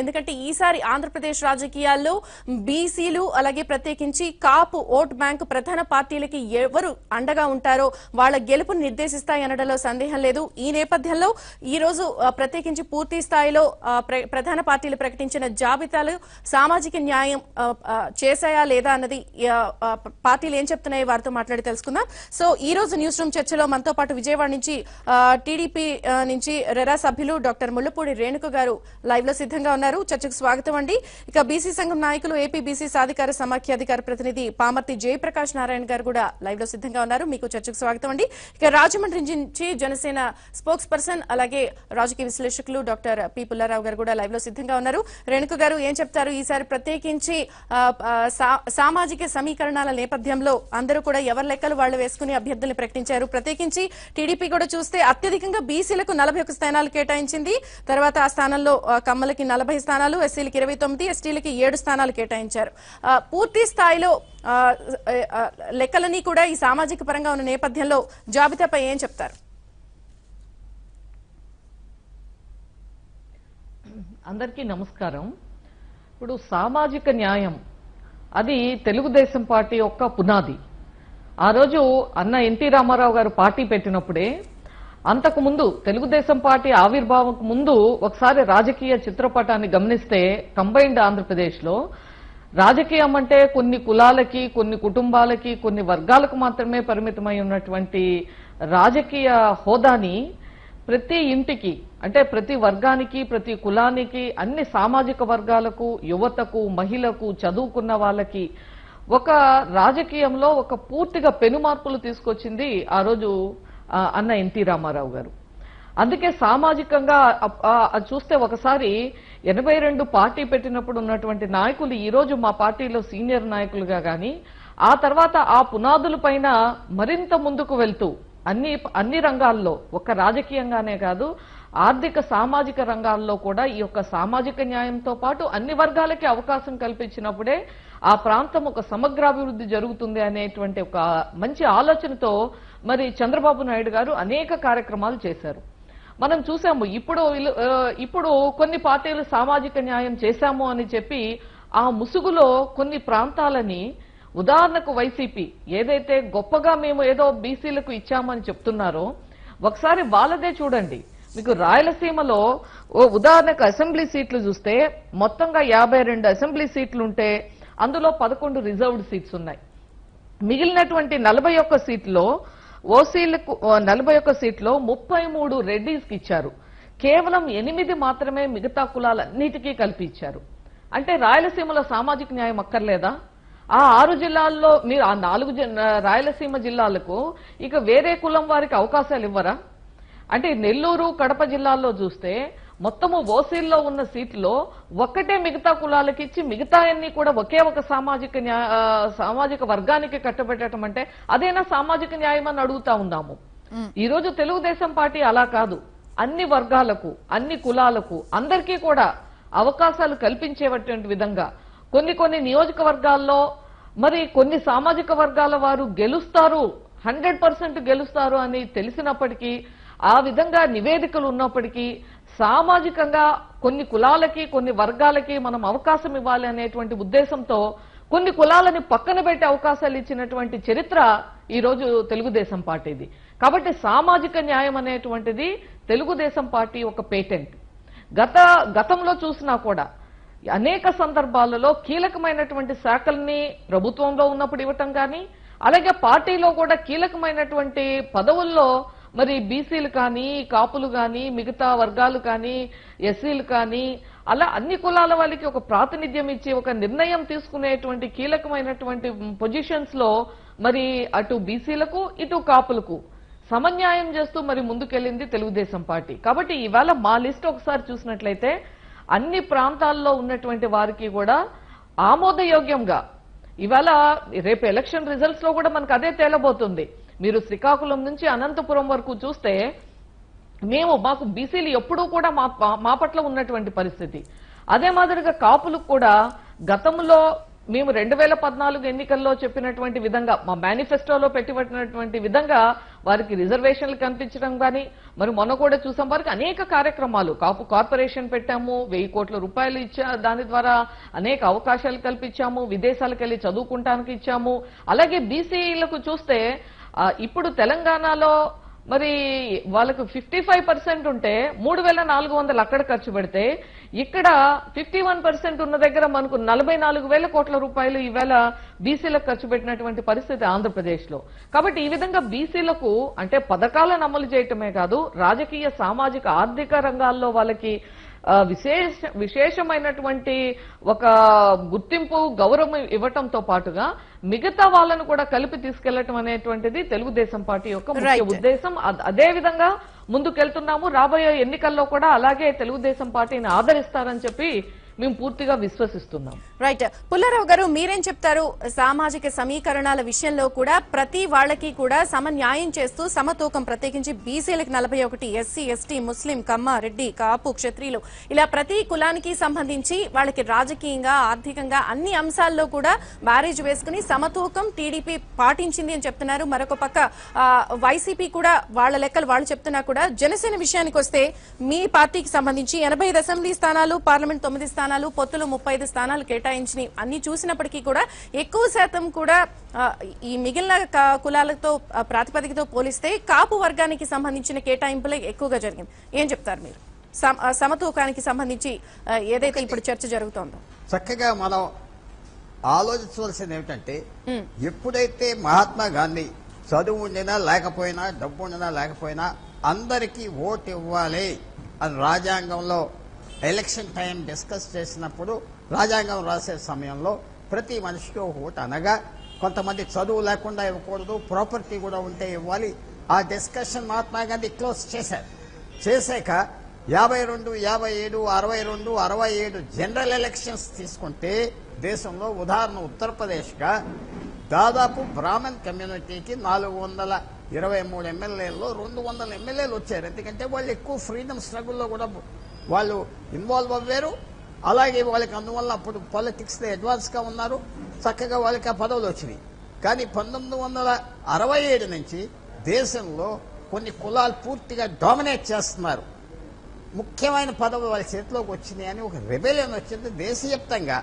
ఎందుకంటే ఈసారి ఆంధ్రప్రదేశ్ రాజకీయాల్లో బీసీలు అలాగే ప్రత్యేకించి కాపు ఓట్ బ్యాంకు ప్రధాన పార్టీలకి ఎవరు అండగా ఉంటారో వాళ్ళ గెలుపును నిర్దేశిస్తాయనడంలో సందేహం లేదు. ఈ నేపథ్యంలో ఈ రోజు ప్రత్యేకించి పూర్తి స్థాయిలో ప్రధాన పార్టీలు ప్రకటించిన జాబితాలు సామాజిక న్యాయం చేశాయా లేదా అన్నది పార్టీలు ఏం చెప్తున్నాయి వారితో మాట్లాడి తెలుసుకుందాం. సో ఈ రోజు న్యూస్ రూమ్ చర్చలో మనతో పాటు విజయవాడ నుంచి టీడీపీ నుంచి రెరా సభ్యులు డాక్టర్ ముళ్లపూడి రేణుక గారు లైవ్ లో సిద్ధంగా ఉన్నారు. చర్చకు స్వాగతం అండి. ఇక బీసీ సంఘం నాయకులు ఏపీ బీసీ సాధికార సమాఖ్యాధికార ప్రతినిధి పామర్తి జయప్రకాష్ నారాయణ గారు కూడా లైవ్ లో సిద్ధంగా ఉన్నారు. మీకు చర్చకు స్వాగతం అండి. ఇక రాజమండ్రి నుంచి జనసేన స్పోక్స్ పర్సన్ అలాగే రాజకీయ విశ్లేషకులు డాక్టర్ పి పుల్లారావు గారు కూడా లైవ్ లో సిద్ధంగా ఉన్నారు. రేణుక గారు ఏం చెప్తారు? ఈసారి ప్రత్యేకించి సామాజిక సమీకరణాల నేపథ్యంలో అందరూ కూడా ఎవరి లెక్కలు వాళ్ళు వేసుకుని అభ్యర్థుల్ని ప్రకటించారు. ప్రత్యేకించి టీడీపీ కూడా చూస్తే అత్యధికంగా బీసీలకు 41 స్థానాలు కేటాయించింది. తర్వాత ఆ స్థానంలో కమ్మలకి 40 స్థానాలు, ఎస్సీలకి 29, ఎస్టీలకి 7 స్థానాలు కేటాయించారు. పూర్తి స్థాయిలో లెక్కలన్నీ కూడా ఈ సామాజిక పరంగా ఉన్న నేపథ్యంలో జాబితాపై ఏం చెప్తారు? అందరికీ నమస్కారం. ఇప్పుడు సామాజిక న్యాయం అది తెలుగుదేశం పార్టీ యొక్క పునాది. ఆ రోజు అన్న ఎన్టీ రామారావు గారు పార్టీ పెట్టినప్పుడే, అంతకు ముందు తెలుగుదేశం పార్టీ ఆవిర్భావంకు ముందు ఒకసారి రాజకీయ చిత్రపటాన్ని గమనిస్తే కంబైన్డ్ ఆంధ్రప్రదేశ్లో రాజకీయం అంటే కొన్ని కులాలకి, కొన్ని కుటుంబాలకి, కొన్ని వర్గాలకు మాత్రమే పరిమితమై ఉన్నటువంటి రాజకీయ హోదాని ప్రతి ఇంటికి, అంటే ప్రతి వర్గానికి, ప్రతి కులానికి, అన్ని సామాజిక వర్గాలకు, యువతకు, మహిళకు, చదువుకున్న వాళ్ళకి ఒక రాజకీయంలో ఒక పూర్తిగా పెనుమార్పులు తీసుకొచ్చింది ఆ రోజు అన్న ఎన్టీ రామారావు గారు. అందుకే సామాజికంగా చూస్తే ఒకసారి 82 పార్టీ పెట్టినప్పుడు ఉన్నటువంటి నాయకులు ఈ రోజు మా పార్టీలో సీనియర్ నాయకులుగా గాని, ఆ తర్వాత ఆ పునాదుల పైన మరింత ముందుకు వెళ్తూ అన్ని రంగాల్లో, ఒక్క రాజకీయంగానే కాదు ఆర్థిక సామాజిక రంగాల్లో కూడా ఈ యొక్క సామాజిక న్యాయంతో పాటు అన్ని వర్గాలకి అవకాశం కల్పించినప్పుడే ఆ ప్రాంతం ఒక సమగ్రాభివృద్ధి జరుగుతుంది అనేటువంటి ఒక మంచి ఆలోచనతో మరి చంద్రబాబు నాయుడు గారు అనేక కార్యక్రమాలు చేశారు. మనం చూసాము. ఇప్పుడు కొన్ని పార్టీలు సామాజిక న్యాయం చేశాము అని చెప్పి ఆ ముసుగులో కొన్ని ప్రాంతాలని, ఉదాహరణకు వైసీపీ ఏదైతే గొప్పగా మేము ఏదో బీసీలకు ఇచ్చామని చెప్తున్నారో ఒకసారి వాళ్ళదే చూడండి. మీకు రాయలసీమలో ఉదాహరణకు అసెంబ్లీ సీట్లు చూస్తే మొత్తంగా 52 అసెంబ్లీ సీట్లు ఉంటే అందులో 11 రిజర్వ్డ్ సీట్స్ ఉన్నాయి. మిగిలినటువంటి 41 సీట్లో ఓసీలకు 41 సీట్లో 33 రెడ్డీస్కి ఇచ్చారు. కేవలం 8 మాత్రమే మిగతా కులాలన్నిటికీ కల్పించారు. అంటే రాయలసీమలో సామాజిక న్యాయం అక్కర్లేదా? ఆ 6 జిల్లాల్లో మీరు ఆ 4 రాయలసీమ జిల్లాలకు ఇక వేరే కులం వారికి అవకాశాలు ఇవ్వరా? అంటే నెల్లూరు, కడప జిల్లాల్లో చూస్తే మొత్తము ఓసీల్లో ఉన్న సీట్లో ఒక్కటే మిగతా కులాలకి ఇచ్చి మిగతా అన్ని కూడా ఒకే ఒక సామాజిక వర్గానికి కట్టబెట్టడం అంటే అదేనా సామాజిక న్యాయం అని అడుగుతా ఉన్నాము. ఈ రోజు తెలుగుదేశం పార్టీ అలా కాదు. అన్ని వర్గాలకు, అన్ని కులాలకు, అందరికీ కూడా అవకాశాలు కల్పించేటువంటి విధంగా కొన్ని నియోజకవర్గాల్లో మరి కొన్ని సామాజిక వర్గాల వారు గెలుస్తారు, 100% గెలుస్తారు అని తెలిసినప్పటికీ, ఆ విధంగా నివేదికలు ఉన్నప్పటికీ సామాజికంగా కొన్ని కులాలకి, కొన్ని వర్గాలకి మనం అవకాశం ఇవ్వాలి అనేటువంటి ఉద్దేశంతో కొన్ని కులాలని పక్కన పెట్టి అవకాశాలు ఇచ్చినటువంటి చరిత్ర ఈ రోజు తెలుగుదేశం పార్టీది. కాబట్టి సామాజిక న్యాయం అనేటువంటిది తెలుగుదేశం పార్టీ ఒక పేటెంట్. గతంలో చూసినా కూడా అనేక సందర్భాలలో కీలకమైనటువంటి శాఖల్ని ప్రభుత్వంలో ఉన్నప్పుడు ఇవ్వటం కానీ, అలాగే పార్టీలో కూడా కీలకమైనటువంటి పదవుల్లో మరి బీసీలు కానీ, కాపులు కానీ, మిగతా వర్గాలు కానీ, ఎస్సీలు కానీ, అలా అన్ని కులాల వాళ్ళకి ఒక ప్రాతినిధ్యం ఇచ్చి ఒక నిర్ణయం తీసుకునేటువంటి కీలకమైనటువంటి పొజిషన్స్ లో మరి అటు బీసీలకు, ఇటు కాపులకు సమన్యాయం చేస్తూ మరి ముందుకెళ్ళింది తెలుగుదేశం పార్టీ. కాబట్టి ఇవాళ మా లిస్ట్ ఒకసారి చూసినట్లయితే అన్ని ప్రాంతాల్లో ఉన్నటువంటి వారికి కూడా ఆమోదయోగ్యంగా ఇవాళ రేపు ఎలక్షన్ రిజల్ట్స్ లో కూడా మనకు అదే తేలబోతుంది. మీరు శ్రీకాకుళం నుంచి అనంతపురం వరకు చూస్తే మాకు బీసీలు ఎప్పుడూ కూడా మా పట్ల ఉన్నటువంటి పరిస్థితి. అదే మాదిరిగా కాపులకు కూడా గతంలో మేము 2014 ఎన్నికల్లో చెప్పినటువంటి విధంగా, మా మేనిఫెస్టోలో పెట్టినటువంటి విధంగా వారికి రిజర్వేషన్లు కల్పించడం కానీ, మరి మొన్న కూడా చూసాం వారికి అనేక కార్యక్రమాలు, కాపు కార్పొరేషన్ పెట్టాము, 1000 కోట్ల రూపాయలు ఇచ్చా, దాని ద్వారా అనేక అవకాశాలు కల్పించాము, విదేశాలకు వెళ్లి చదువుకుంటానికి ఇచ్చాము. అలాగే బీసీలకు చూస్తే ఇప్పుడు తెలంగాణలో మరి వాళ్ళకు 55% ఉంటే 3400 అక్కడ ఖర్చు పెడితే, ఇక్కడ 51% ఉన్న దగ్గర మనకు 44,000 కోట్ల రూపాయలు ఈవేళ బీసీలకు ఖర్చు పెట్టినటువంటి పరిస్థితి ఆంధ్రప్రదేశ్ లో. కాబట్టి ఈ విధంగా బీసీలకు అంటే పథకాలను అమలు చేయటమే కాదు, రాజకీయ, సామాజిక, ఆర్థిక రంగాల్లో వాళ్ళకి విశేషమైనటువంటి ఒక గుర్తింపు, గౌరవం ఇవ్వటంతో పాటుగా మిగతా వాళ్ళను కూడా కలిపి తీసుకెళ్లటం అనేటువంటిది తెలుగుదేశం పార్టీ యొక్క ముఖ్య ఉద్దేశం. అదే విధంగా ముందుకెళ్తున్నాము. రాబోయే ఎన్నికల్లో కూడా అలాగే తెలుగుదేశం పార్టీని ఆదరిస్తారని చెప్పి మేము పూర్తిగా విశ్వసిస్తున్నాం. రైట్. పుల్లారావు గారు, మీరేం చెప్తారు? సామాజిక సమీకరణాల విషయంలో కూడా ప్రతి వాళ్ళకి కూడా సమన్యాయం చేస్తూ సమతూకం, ప్రత్యేకించి బీసీలకు 41, ఎస్సీ, ఎస్టీ, ముస్లిం, కమ్మ, రెడ్డి, కాపు, క్షత్రియులు, ఇలా ప్రతి కులానికి సంబంధించి వాళ్ళకి రాజకీయంగా, ఆర్థికంగా అన్ని అంశాల్లో కూడా బ్యారేజ్ వేసుకుని సమతూకం టీడీపీ పాటించింది అని చెప్తున్నారు. మరొక పక్క వైసీపీ కూడా వాళ్ళ లెక్కలు వాళ్ళు చెప్తున్నా కూడా, జనసేన విషయానికి వస్తే మీ పార్టీకి సంబంధించి 85 అసెంబ్లీ స్థానాలు, పార్లమెంట్ 9 స్థానాలు, పొత్తులు 35 స్థానాలు కేటాయించి అన్ని చూసినప్పటికీ కూడా ఎక్కువ శాతం కూడా ఈ మిగిలిన కులాలతో ప్రాతిపదికతో పోలిస్తే కాపు వర్గానికి సంబంధించిన కేటాయింపులే ఎక్కువగా జరిగింది. ఏం చెప్తారు మీరు సమతూకానికి సంబంధించి ఏదైతే ఇప్పుడు చర్చ జరుగుతోందో? చక్కగా మనం ఆలోచించవలసింది ఏమిటంటే, ఎప్పుడైతే మహాత్మా గాంధీ చదువు ఉండినా లేకపోయినా, డబ్బు ఉండినా లేకపోయినా అందరికీ ఓటు ఇవ్వాలి అని రాజ్యాంగంలో ఎలక్షన్ టైం డిస్కస్ చేసినప్పుడు, రాజ్యాంగం రాసే సమయంలో ప్రతి మనిషికి ఒక ఓటు అనగా, కొంతమంది చదువు లేకుండా ఇవ్వకూడదు, ప్రాపర్టీ కూడా ఉంటే ఇవ్వాలి. ఆ డిస్కషన్ మహాత్మా గాంధీ క్లోజ్ చేశారు. చేశాక 52, 57, 62, 67 జనరల్ ఎలక్షన్స్ తీసుకుంటే దేశంలో ఉదాహరణ ఉత్తరప్రదేశ్గా దాదాపు బ్రాహ్మణ్ కమ్యూనిటీకి 423 ఎమ్మెల్యేల్లో 200 ఎమ్మెల్యేలు వచ్చారు. ఎందుకంటే వాళ్ళు ఎక్కువ ఫ్రీడమ్ స్ట్రగుల్లో కూడా వాళ్ళు ఇన్వాల్వ్ అవ్వారు. అలాగే వాళ్ళకి అందువల్ల అప్పుడు పాలిటిక్స్ లో అడ్వాన్స్ గా ఉన్నారు. చక్కగా వాళ్ళకి ఆ పదవులు వచ్చినాయి. కానీ 1967 నుంచి దేశంలో కొన్ని కులాలు పూర్తిగా డామినేట్ చేస్తున్నారు. ముఖ్యమైన పదవులు వాళ్ళ చేతిలోకి వచ్చినాయి అని ఒక రెబెలియన్ వచ్చింది. దేశవ్యాప్తంగా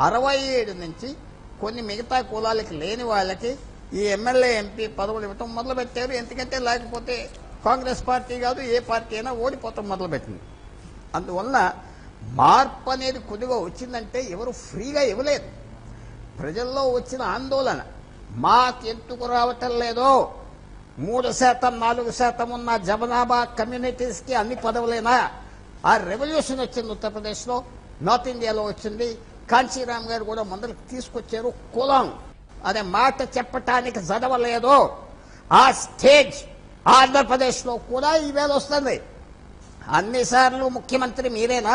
67 నుంచి కొన్ని మిగతా కులాలకి లేని వాళ్ళకి ఈ ఎమ్మెల్యే, ఎంపీ పదవులు ఇవ్వటం మొదలుపెట్టారు. ఎందుకంటే లేకపోతే కాంగ్రెస్ పార్టీ కాదు, ఏ పార్టీ అయినా ఓడిపోవటం మొదలుపెట్టింది. అందువల్ల మార్పు అనేది కొద్దిగా వచ్చిందంటే ఎవరు ఫ్రీగా ఇవ్వలేదు. ప్రజల్లో వచ్చిన ఆందోళన, మాకెందుకు రావటం లేదో, 3%, 4% ఉన్న జనాభా కమ్యూనిటీస్ కి అన్ని పదవులేనా? ఆ రెవల్యూషన్ వచ్చింది ఉత్తరప్రదేశ్ లో, నార్త్ ఇండియాలో వచ్చింది. కాంచీరామ్ గారు కూడా ముందరికి తీసుకొచ్చారు. కులం అనే మాట చెప్పటానికి చదవలేదు. ఆ స్టేజ్ ఆంధ్రప్రదేశ్ లో కూడా ఈవేళ వస్తుంది. అన్నిసార్లు ముఖ్యమంత్రి మీరేనా?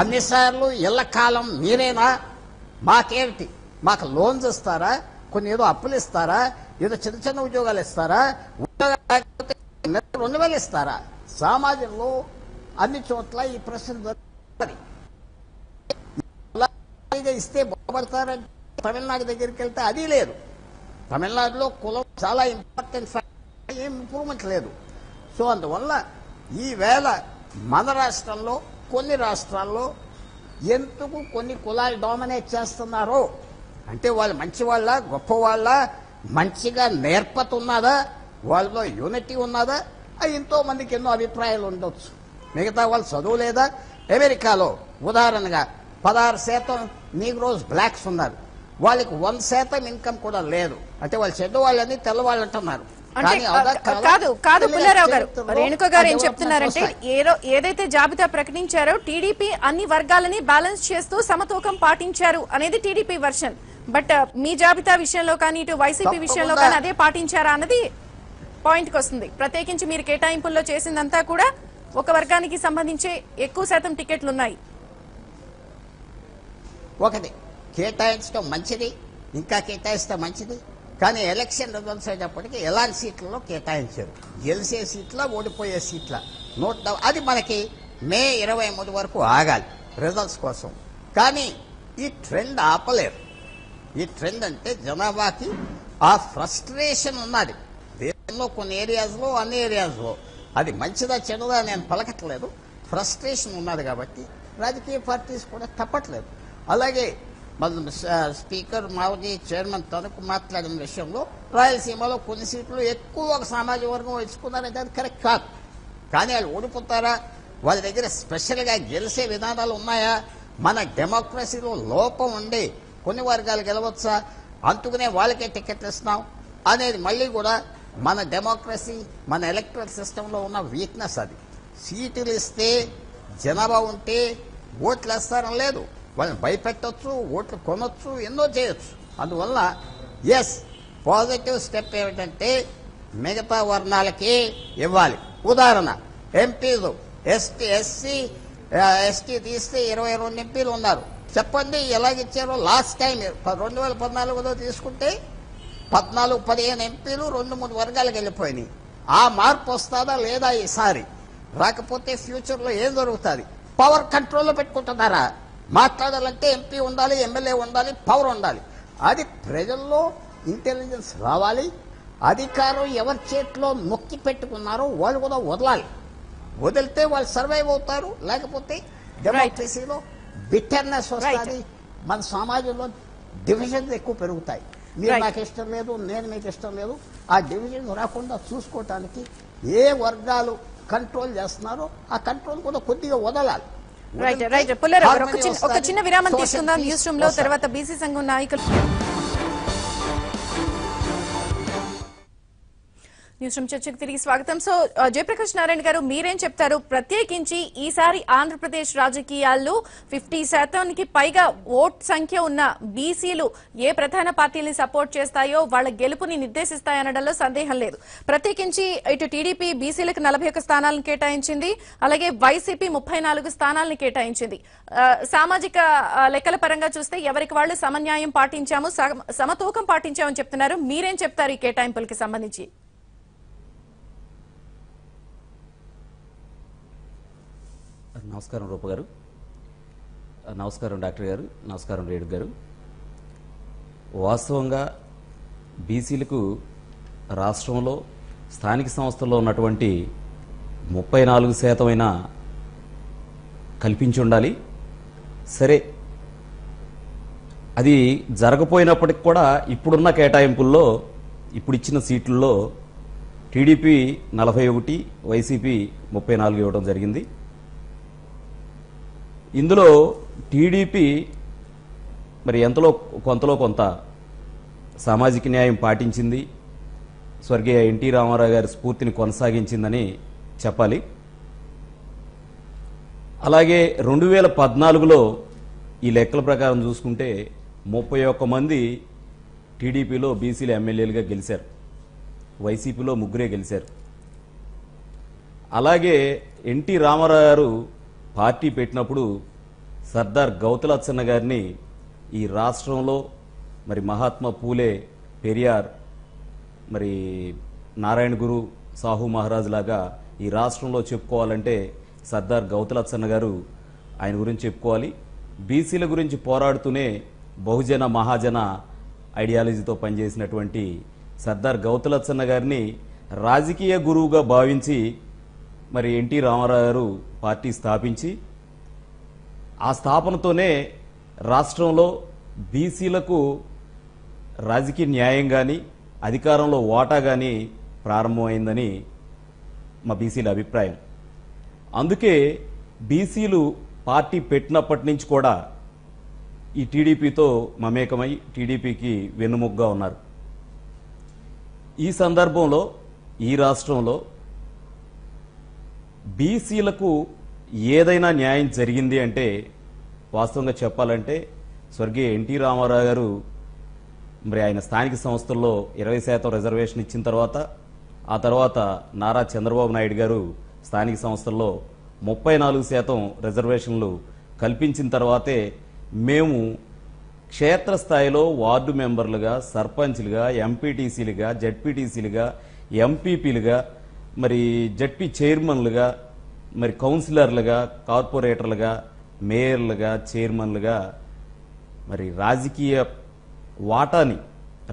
అన్నిసార్లు ఎల్లకాలం మీరేనా? మాకేమిటి? మాకు లోన్స్ ఇస్తారా? కొన్ని ఏదో అప్పులు ఇస్తారా? ఏదో చిన్న చిన్న ఉద్యోగాలు ఇస్తారా? 2000 ఇస్తారా? సమాజంలో అన్ని చోట్ల ఈ ప్రశ్న జరుగుతుంది. ఇస్తే బాగుపడతారంటే తమిళనాడు దగ్గరికి వెళ్తే అది లేదు. తమిళనాడులో కులం చాలా ఇంపార్టెంట్ ఫ్యాక్టర్, ఏం ఇంప్రూవ్మెంట్ లేదు. సో అందువల్ల ఈవేళ మన రాష్ట్రంలో, కొన్ని రాష్ట్రాల్లో ఎందుకు కొన్ని కులాలు డామినేట్ చేస్తున్నారో అంటే, వాళ్ళు మంచి వాళ్ళ, గొప్ప వాళ్ళ, మంచిగా నేర్పత ఉన్నదా, వాళ్ళలో యూనిటీ ఉన్నదా? ఎంతో మందికి ఎన్నో అభిప్రాయాలు ఉండొచ్చు. మిగతా వాళ్ళు చదువు లేదా? అమెరికాలో ఉదాహరణగా 16% నీగ్రోస్ బ్లాక్స్ ఉన్నారు. వాళ్ళకి 1% ఇన్కమ్ కూడా లేదు. అంటే వాళ్ళు చెడ్డవాళ్ళని తెల్లవాళ్ళు అంటున్నారు. కాదు పుల్లారావు గారు, రేణుక గారు ఏం చెప్తున్నారంటే, ఏదైతే జాబితా ప్రకటించారో టీడీపీ అన్ని వర్గాలని బ్యాలెన్స్ చేస్తూ సమతూకం పాటించారు అనేది టీడీపీ వర్షన్. బట్ మీ జాబితా విషయంలో కానీ, ఇటు వైసీపీ విషయంలో కానీ అదే పాటించారా అన్నది పాయింట్ కి వస్తుంది. ప్రత్యేకించి మీరు కేటాయింపుల్లో చేసిందంతా కూడా ఒక వర్గానికి సంబంధించి ఎక్కువ శాతం టికెట్లు ఉన్నాయి. ఒకటి కేటాయించడం మంచిది, ఇంకా కేటాయిస్తే మంచిది. కానీ ఎలక్షన్ రిజల్ట్స్ అయ్యేటప్పటికి ఎలాంటి సీట్లలో కేటాయించారు, గెలిచే సీట్ల, ఓడిపోయే సీట్ల అది మనకి మే 23 వరకు ఆగాలి రిజల్ట్స్ కోసం. కానీ ఈ ట్రెండ్ ఆపలేరు. ఈ ట్రెండ్ అంటే జనాభాకి ఆ ఫ్రస్ట్రేషన్ ఉన్నది. దేశంలో కొన్ని ఏరియాస్లో అన్ని ఏరియాస్లో అది మంచిదా చెడుదా నేను పలకట్లేదు. ఫ్రస్ట్రేషన్ ఉన్నది కాబట్టి రాజకీయ పార్టీస్ కూడా తప్పట్లేదు. అలాగే మన స్పీకర్ మావజీ చైర్మన్ తనకు మాట్లాడిన విషయంలో రాయలసీమలో కొన్ని సీట్లు ఎక్కువ ఒక సామాజిక వర్గం ఎంచుకున్నారంటే అది కరెక్ట్ కాదు. కానీ వాళ్ళు ఓడిపోతారా? వాళ్ళ దగ్గర స్పెషల్గా గెలిచే విధానాలు ఉన్నాయా? మన డెమోక్రసీలో లోపం ఉండి కొన్ని వర్గాలు గెలవచ్చా, అందుకనే వాళ్ళకే టికెట్లు ఇస్తున్నాం అనేది మళ్ళీ కూడా మన డెమోక్రసీ, మన ఎలక్టరల్ సిస్టంలో ఉన్న వీక్నెస్. అది సీటులు ఇస్తే జనాభా ఉంటే ఓట్లు వేస్తారని లేదు, వాళ్ళని భయపెట్టచ్చు, ఓట్లు కొనొచ్చు, ఎన్నో చేయొచ్చు. అందువల్ల ఎస్ పాజిటివ్ స్టెప్ ఏమిటంటే మిగతా వర్ణాలకి ఇవ్వాలి. ఉదాహరణ ఎంపీలు ఎస్సీ ఎస్టీ తీస్తే 22 ఎంపీలు ఉన్నారు. చెప్పండి ఎలాగిచ్చారో. లాస్ట్ టైం 2014లో తీసుకుంటే 14-15 ఎంపీలు 2-3 వర్గాలకు వెళ్ళిపోయినాయి. ఆ మార్పు వస్తుందా లేదా ఈసారి? రాకపోతే ఫ్యూచర్లో ఏం జరుగుతుంది? పవర్ కంట్రోల్లో పెట్టుకుంటున్నారా? మాట్లాడాలంటే ఎంపీ ఉండాలి, ఎమ్మెల్యే ఉండాలి, పవర్ ఉండాలి. అది ప్రజల్లో ఇంటెలిజెన్స్ రావాలి. అధికారం ఎవరి చేతిలో నొక్కి పెట్టుకున్నారో వాళ్ళు కూడా వదలాలి. వదిలితే వాళ్ళు సర్వైవ్ అవుతారు. లేకపోతే డెమోక్రసీలో బిటర్నెస్ వస్తుంది. మన సమాజంలో డివిజన్స్ ఎక్కువ పెరుగుతాయి. మీరు నాకు ఇష్టం లేదు, నేను మీకు ఇష్టం లేదు. ఆ డివిజన్ రాకుండా చూసుకోవటానికి ఏ వర్గాలు కంట్రోల్ చేస్తున్నారో ఆ కంట్రోల్ కూడా కొద్దిగా వదలాలి. ఒక చిన్న విరామం తీసుకుందాం న్యూస్ రూమ్ లో. తర్వాత బీసీ సంఘం నాయకులు న్యూస్ రూమ్ చర్చకు తిరిగి స్వాగతం. సో జయప్రకాష్ నారాయణ గారు, మీరేం చెప్తారు? ప్రత్యేకించి ఈసారి ఆంధ్రప్రదేశ్ రాజకీయాల్లో 50% పైగా ఓట్ సంఖ్య ఉన్న బీసీలు ఏ ప్రధాన పార్టీని సపోర్ట్ చేస్తాయో వాళ్ళ గెలుపుని నిర్దేశిస్తాయనడంలో సందేహం లేదు. ప్రత్యేకించి ఇటు టీడీపీ బీసీలకు 41 స్థానాలను కేటాయించింది, అలాగే వైసీపీ 34 స్థానాలను కేటాయించింది. సామాజిక లెక్కల పరంగా చూస్తే ఎవరికి వాళ్ళు సమన్యాయం పాటించాము, సమతూకం పాటించామని చెప్తున్నారు. మీరేం చెప్తారు ఈ కేటాయింపులకి సంబంధించి? నమస్కారం రూప గారు, నమస్కారం డాక్టర్ గారు, నమస్కారం రేణు గారు. వాస్తవంగా బీసీలకు రాష్ట్రంలో స్థానిక సంస్థల్లో ఉన్నటువంటి 34% కల్పించి ఉండాలి. సరే, అది జరగపోయినప్పటికి కూడా ఇప్పుడున్న కేటాయింపుల్లో, ఇప్పుడు ఇచ్చిన సీట్లలో టీడీపీ 41, వైసీపీ 34 ఇవ్వడం జరిగింది. ఇందులో టీడీపీ మరి కొంతలో కొంత సామాజిక న్యాయం పాటించింది, స్వర్గీయ ఎన్టీ రామారావు గారి స్ఫూర్తిని కొనసాగించిందని చెప్పాలి. అలాగే 2014లో ఈ లెక్కల ప్రకారం చూసుకుంటే 31 మంది టీడీపీలో బీసీల ఎమ్మెల్యేలుగా గెలిచారు, వైసీపీలో 3 గెలిచారు. అలాగే ఎన్టీ రామారావు గారు పార్టీ పెట్టినప్పుడు సర్దార్ గౌతులచ్చన్న గారిని ఈ రాష్ట్రంలో మరి మహాత్మా పూలే, పెరియార్, మరి నారాయణ గురు, సాహు మహారాజ్ లాగా ఈ రాష్ట్రంలో చెప్పుకోవాలంటే సర్దార్ గౌతులచ్చన్న గారు, ఆయన గురించి చెప్పుకోవాలి. బీసీల గురించి పోరాడుతూనే బహుజన మహాజన ఐడియాలజీతో పనిచేసినటువంటి సర్దార్ గౌతులచ్చన్న గారిని రాజకీయ గురువుగా భావించి మరి ఎన్టీ రామారావు గారు పార్టీ స్థాపించి, ఆ స్థాపనతోనే రాష్ట్రంలో బీసీలకు రాజకీయ న్యాయం కానీ అధికారంలో వాటా కానీ ప్రారంభమైందని మా బీసీల అభిప్రాయం. అందుకే బీసీలు పార్టీ పెట్టినప్పటి నుంచి కూడా ఈ టీడీపీతో మమేకమై టీడీపీకి వెన్నుముగ్గా ఉన్నారు. ఈ సందర్భంలో ఈ రాష్ట్రంలో బీసీలకు ఏదైనా న్యాయం జరిగింది అంటే వాస్తవంగా చెప్పాలంటే స్వర్గీయ ఎన్టీ రామారావు గారు మరి ఆయన స్థానిక సంస్థల్లో 20% రిజర్వేషన్ ఇచ్చిన తర్వాత, ఆ తర్వాత నారా చంద్రబాబు నాయుడు గారు స్థానిక సంస్థల్లో 34% రిజర్వేషన్లు కల్పించిన తర్వాతే మేము క్షేత్రస్థాయిలో వార్డు మెంబర్లుగా, సర్పంచ్లుగా, ఎంపీటీసీలుగా, జడ్పీటీసీలుగా, ఎంపీపీలుగా, మరి జడ్పీ చైర్మన్లుగా, మరి కౌన్సిలర్లుగా, కార్పొరేటర్లుగా, మేయర్లుగా, చైర్మన్లుగా మరి రాజకీయ వాటాని,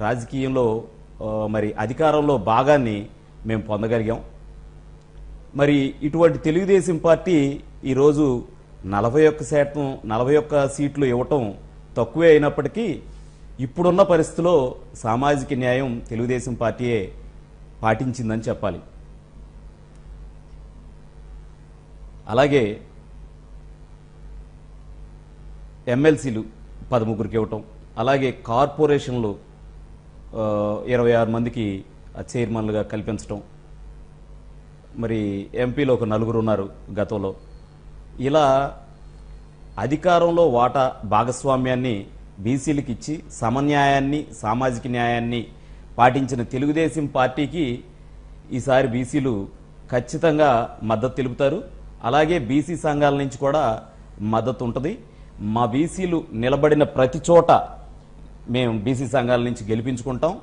రాజకీయంలో మరి అధికారంలో భాగాన్ని మేము పొందగలిగాం. మరి ఇటువంటి తెలుగుదేశం పార్టీ ఈరోజు 41 సీట్లు ఇవ్వటం తక్కువే అయినప్పటికీ ఇప్పుడున్న పరిస్థితిలో సామాజిక న్యాయం తెలుగుదేశం పార్టీయే పాటించిందని చెప్పాలి. అలాగే ఎమ్మెల్సీలు 13కి ఇవ్వటం, అలాగే కార్పొరేషన్లు 26 మందికి చైర్మన్లుగా కల్పించటం, మరి ఎంపీలో ఒక 4 ఉన్నారు గతంలో. ఇలా అధికారంలో వాటా భాగస్వామ్యాన్ని బీసీలకు ఇచ్చి సమన్యాయాన్ని సామాజిక న్యాయాన్ని పాటించిన తెలుగుదేశం పార్టీకి ఈసారి బీసీలు ఖచ్చితంగా మద్దతు తెలుపుతారు. అలాగే బీసీ సంఘాల నుంచి కూడా మద్దతు ఉంటుంది. మా బీసీలు నిలబడిన ప్రతి చోట మేము బీసీ సంఘాల నుంచి గెలిపించుకుంటాం.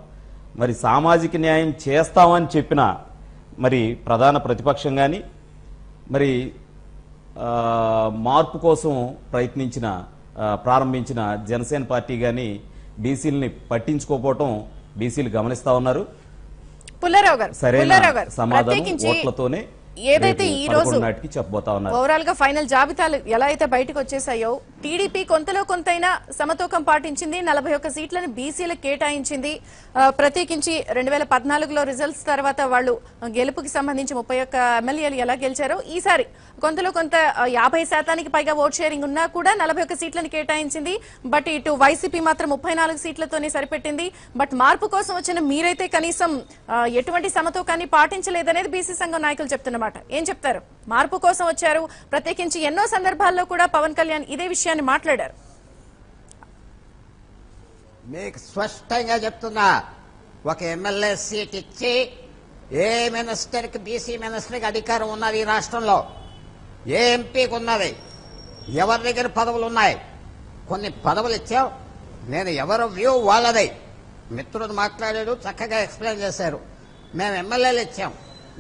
మరి సామాజిక న్యాయం చేస్తామని చెప్పిన మరి ప్రధాన ప్రతిపక్షం కానీ మరి మార్పు కోసం ప్రారంభించిన జనసేన పార్టీ కానీ బీసీలని పట్టించుకోకపోవటం బీసీలు గమనిస్తా ఉన్నారు. పుల్లారావు గారు, సరైన సమాధానం ఓట్లతోనే ఏదైతే ఈ రోజు చెప్పబోతా ఉన్నారు. ఓవరాల్ గా ఫైనల్ జాబితాలు ఎలా అయితే బయటకు వచ్చేసాయో టీడీపీ కొంతలో కొంతైనా సమతూకం పాటించింది. 41 సీట్లను బీసీలకు కేటాయించింది. ప్రత్యేకించి 2014లో రిజల్ట్స్ తర్వాత వాళ్ళు గెలుపుకి సంబంధించి 31 ఎమ్మెల్యేలు ఎలా గెలిచారో ఈసారి కొంతలో కొంత 50% పైగా ఓట్ షేరింగ్ ఉన్నా కూడా 41 సీట్లను కేటాయించింది. బట్ ఇటు వైసీపీ మాత్రం 34 సీట్లతోనే సరిపెట్టింది. బట్ మార్పు కోసం వచ్చిన మీరైతే కనీసం ఎటువంటి సమతూకాన్ని పాటించలేదనేది బీసీ సంఘం నాయకులు చెప్తున్నమాట. ఏం చెప్తారు? మార్పు కోసం వచ్చారు, ప్రత్యేకించి ఎన్నో సందర్భాల్లో కూడా పవన్ కళ్యాణ్ ఇదే విషయాన్ని మాట్లాడారు. మీకు స్పష్టంగా చెప్తున్నా, ఒక ఎమ్మెల్యే సీట్ ఇచ్చి ఏ మినిస్టర్కి బీసీ మినిస్టర్కి అధికారం ఉన్నది ఈ రాష్ట్రంలో, ఏ ఎంపీకి ఉన్నది, ఎవరి దగ్గర పదవులు ఉన్నాయి. కొన్ని పదవులు ఇచ్చాం. నేను ఎవరు వ్యూ వాళ్ళది. మిత్రుడు మాట్లాడాడు, చక్కగా ఎక్స్ప్లెయిన్ చేశారు. మేము ఎమ్మెల్యేలు ఇచ్చాం,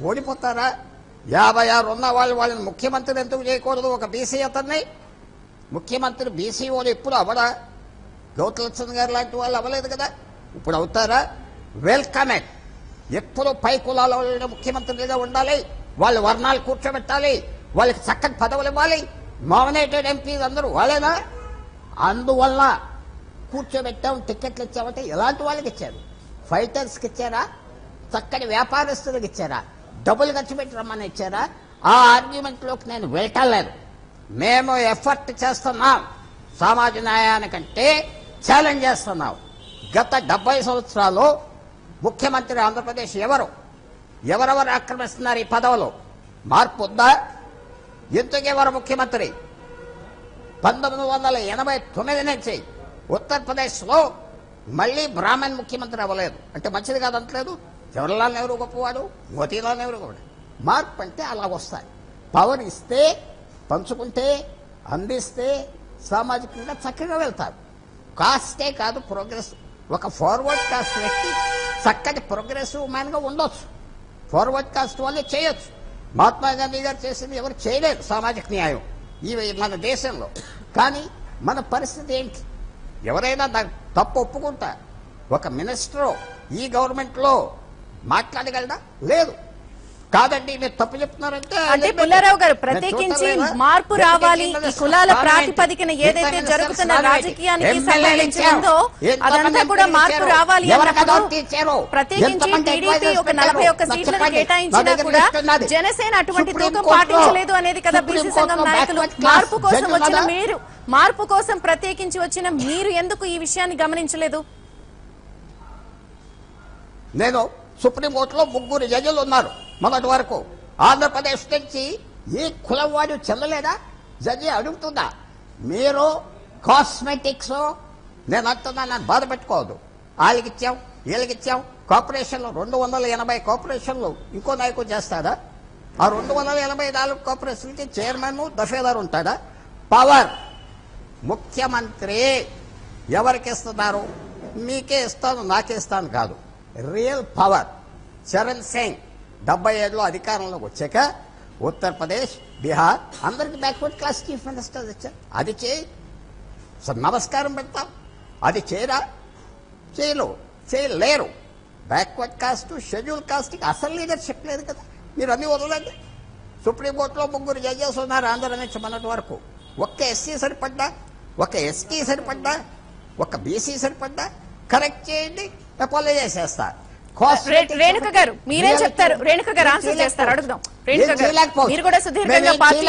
ఓడిపోతారా? 56 ఉన్న వాళ్ళని ముఖ్యమంత్రి ఎందుకు చేయకూడదు? ఒక బీసీ అతన్ని ముఖ్యమంత్రి బీసీ వాళ్ళు ఎప్పుడు అవడా? గౌతలక్ష్మణ్ గారు లాంటి వాళ్ళు అవ్వలేదు కదా, ఇప్పుడు అవుతారా? Welcome it. ఎప్పుడు పై కులాల వాళ్ళు ముఖ్యమంత్రిగా ఉండాలి, వాళ్ళు వర్ణాలు కూర్చోబెట్టాలి, వాళ్ళకి చక్కటి పదవులు ఇవ్వాలి. నామినేటెడ్ ఎంపీలు అందరూ వాళ్ళేనా? అందువల్ల కూర్చోబెట్టాం, టికెట్లు ఇచ్చామంటే ఎలాంటి వాళ్ళకి ఇచ్చారు? ఫైటర్స్కి ఇచ్చారా? చక్కటి వ్యాపారస్తులకు ఇచ్చారా? డబ్బులు ఖర్చు పెట్టి రమ్మని ఇచ్చారా? ఆ ఆర్గ్యుమెంట్లోకి నేను వెళ్ళలేదు. మేము ఎఫర్ట్ చేస్తున్నాం, సామాజిక న్యాయానికంటే ఛాలెంజ్ చేస్తున్నాం. గత 70 సంవత్సరాలు ముఖ్యమంత్రి ఆంధ్రప్రదేశ్ ఎవరెవరు ఆక్రమిస్తున్నారు ఈ పదవులు? మార్పు ఉందా? ఎందుకు ఎవరు ముఖ్యమంత్రి? 1989 నుంచి ఉత్తరప్రదేశ్లో మళ్ళీ బ్రాహ్మణ్ ముఖ్యమంత్రి అవ్వలేదు. అంటే మంచిది కాదంటలేదు. జవహర్లాల్ నెహ్రూ గొప్పవాడు, మోతీలాల్ నెహ్రూ గొప్పవాడు. మార్పు అంటే అలా వస్తాయి. పవర్ ఇస్తే, పంచుకుంటే, అందిస్తే సామాజికంగా చక్కగా వెళ్తారు. కాస్టే కాదు ప్రోగ్రెస్. ఒక ఫార్వర్డ్ కాస్ట్ వ్యక్తి చక్కటి ప్రోగ్రెసివ్ మ్యాన్గా ఉండొచ్చు. ఫార్వర్డ్ కాస్ట్ వాళ్ళే చేయొచ్చు. మహాత్మా గాంధీ గారు చేసింది ఎవరు చేయలేదు సామాజిక న్యాయం ఈ మన దేశంలో. కానీ మన పరిస్థితి ఏంటి? ఎవరైనా తప్పు ఒప్పుకుంటా ఒక మినిస్టరు ఈ గవర్నమెంట్లో మాట్లాడగలడా? లేదు. కాదండి మీరు తప్పు చెప్తున్నారంటే అంటే పుల్లారావు గారు ప్రత్యేకించి మార్పు రావాలి, ఈ కులాల ప్రాతిపదికన ఏదైతే జరుగుతున్న రాజకీయానికి సంబంధించి ఉందో అదంతా కూడా మార్పు రావాలి అన్నప్పుడు ప్రత్యేకించి టీడీపీ ఒక 41 సీట్లను కేటాయించినా కూడా జనసేన అటువంటి తూకం పాటించలేదు అనేది కదా బీసీ సంఘం నాయకులు. మార్పు కోసం వచ్చిన మీరు, మార్పు కోసం ప్రత్యేకించి వచ్చిన మీరు ఎందుకు ఈ విషయాన్ని గమనించలేదు? నేను సుప్రీంకోర్టులో 3 జడ్జిలు ఉన్నారు మొదటి వరకు. ఆంధ్రప్రదేశ్ నుంచి ఈ కులం వాడు చెల్లలేదా? జడ్జి అడుగుతుందా? మీరు కాస్మెటిక్స్ నేను అంటున్నా, నన్ను బాధ పెట్టుకోవద్దు. వాళ్ళకి ఇచ్చాం, వీళ్ళకి ఇచ్చాం. కార్పొరేషన్లు 280 కార్పొరేషన్లు ఇంకో నాయకుడు చేస్తాడా? ఆ 284 కార్పొరేషన్కి చైర్మన్ దఫేదారు ఉంటాడా? పవర్ ముఖ్యమంత్రి ఎవరికి ఇస్తున్నారు? మీకే ఇస్తాను, నాకే ఇస్తాను కాదు. Real power. చరణ్ సింగ్ 77లో అధికారంలోకి వచ్చాక ఉత్తరప్రదేశ్, బీహార్ అందరికి బ్యాక్వర్డ్ క్లాస్ చీఫ్ మినిస్టర్ ఇచ్చారు. అది చేయి, నమస్కారం పెడతాం. అది చేయరా? చేయలేరు. బ్యాక్వర్డ్ కాస్ట్ షెడ్యూల్ కాస్ట్కి అసలు లీడర్షిప్ లేదు కదా. మీరు అన్ని వదలండి. సుప్రీంకోర్టులో 3 జడ్జెస్ ఉన్నారు ఆంధ్ర నుంచి మొన్నటి వరకు. ఒక్క ఎస్సీ సరిపడ్డా, ఒక ఎస్టీ సరిపడ్డా, ఒక బీసీ సరిపడ్డా? కరెక్ట్ చేయండి, అపాలజైజ్ చేస్తా. రేణుక గారు మీరేం చెప్తారు? రేణుక గారు ఆన్సర్ చేస్తారు, అడుగుదాం. రేణుక గారు మీరు కూడా సుదీర్ఘంగా పార్టీ